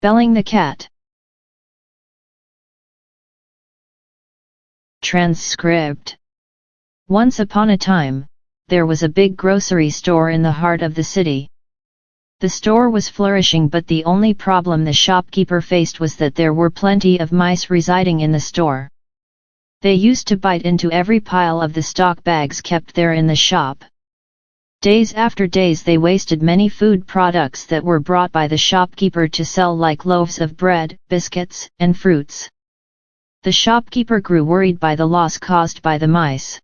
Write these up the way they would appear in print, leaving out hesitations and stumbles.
Belling the cat. Transcript. Once upon a time, there was a big grocery store in the heart of the city. The store was flourishing, but the only problem the shopkeeper faced was that there were plenty of mice residing in the store. They used to bite into every pile of the stock bags kept there in the shop. Days after days they wasted many food products that were brought by the shopkeeper to sell, like loaves of bread, biscuits, and fruits. The shopkeeper grew worried by the loss caused by the mice.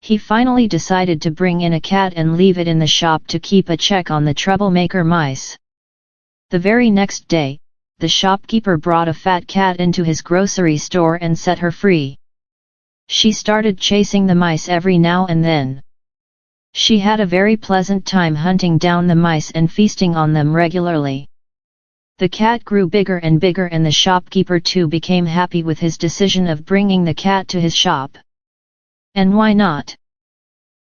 He finally decided to bring in a cat and leave it in the shop to keep a check on the troublemaker mice. The very next day, the shopkeeper brought a fat cat into his grocery store and set her free. She started chasing the mice every now and then. She had a very pleasant time hunting down the mice and feasting on them regularly. The cat grew bigger and bigger, and the shopkeeper too became happy with his decision of bringing the cat to his shop. And why not?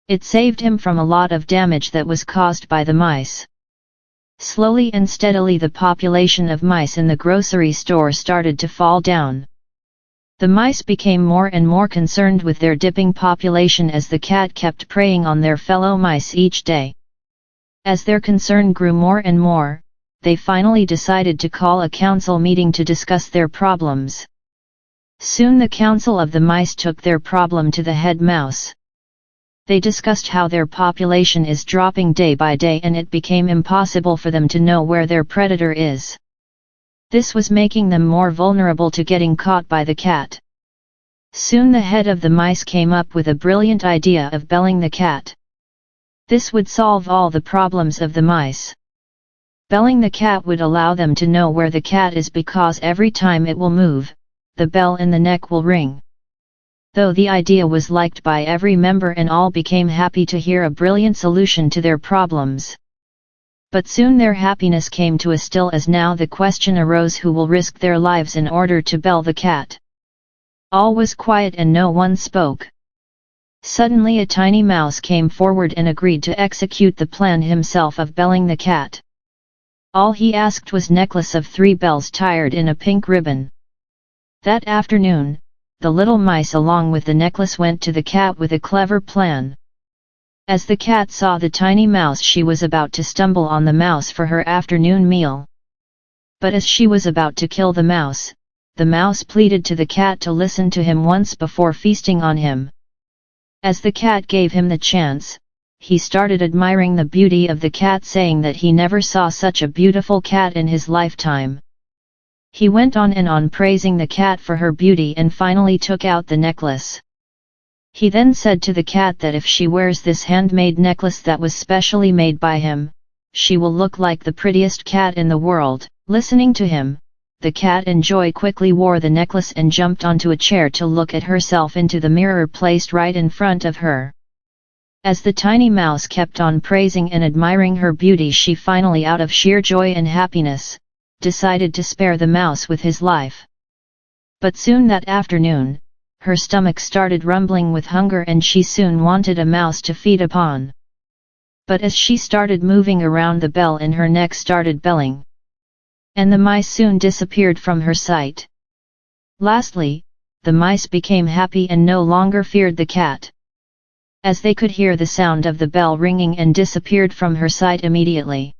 It saved him from a lot of damage that was caused by the mice. Slowly and steadily the population of mice in the grocery store started to fall down. The mice became more and more concerned with their dipping population as the cat kept preying on their fellow mice each day. As their concern grew more and more, they finally decided to call a council meeting to discuss their problems. Soon the council of the mice took their problem to the head mouse. They discussed how their population is dropping day by day and it became impossible for them to know where their predator is. This was making them more vulnerable to getting caught by the cat. Soon the head of the mice came up with a brilliant idea of belling the cat. This would solve all the problems of the mice. Belling the cat would allow them to know where the cat is, because every time it will move, the bell in the neck will ring. Though the idea was liked by every member and all became happy to hear a brilliant solution to their problems. But soon their happiness came to a still, as now the question arose who will risk their lives in order to bell the cat. All was quiet and no one spoke. Suddenly a tiny mouse came forward and agreed to execute the plan himself of belling the cat. All he asked was necklace of 3 bells tied in a pink ribbon. That afternoon, the little mice along with the necklace went to the cat with a clever plan. As the cat saw the tiny mouse, she was about to stumble on the mouse for her afternoon meal. But as she was about to kill the mouse pleaded to the cat to listen to him once before feasting on him. As the cat gave him the chance, he started admiring the beauty of the cat, saying that he never saw such a beautiful cat in his lifetime. He went on and on praising the cat for her beauty and finally took out the necklace. He then said to the cat that if she wears this handmade necklace that was specially made by him, she will look like the prettiest cat in the world. Listening to him, the cat Enjoy quickly wore the necklace and jumped onto a chair to look at herself into the mirror placed right in front of her. As the tiny mouse kept on praising and admiring her beauty, she finally, out of sheer joy and happiness, decided to spare the mouse with his life. But soon that afternoon, her stomach started rumbling with hunger and she soon wanted a mouse to feed upon. But as she started moving around, the bell in her neck started belling. And the mice soon disappeared from her sight. Lastly, the mice became happy and no longer feared the cat, as they could hear the sound of the bell ringing and disappeared from her sight immediately.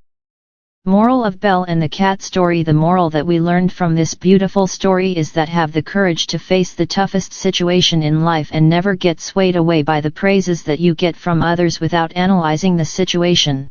Moral of Bell and the Cat story. The moral that we learned from this beautiful story is that have the courage to face the toughest situation in life and never get swayed away by the praises that you get from others without analyzing the situation.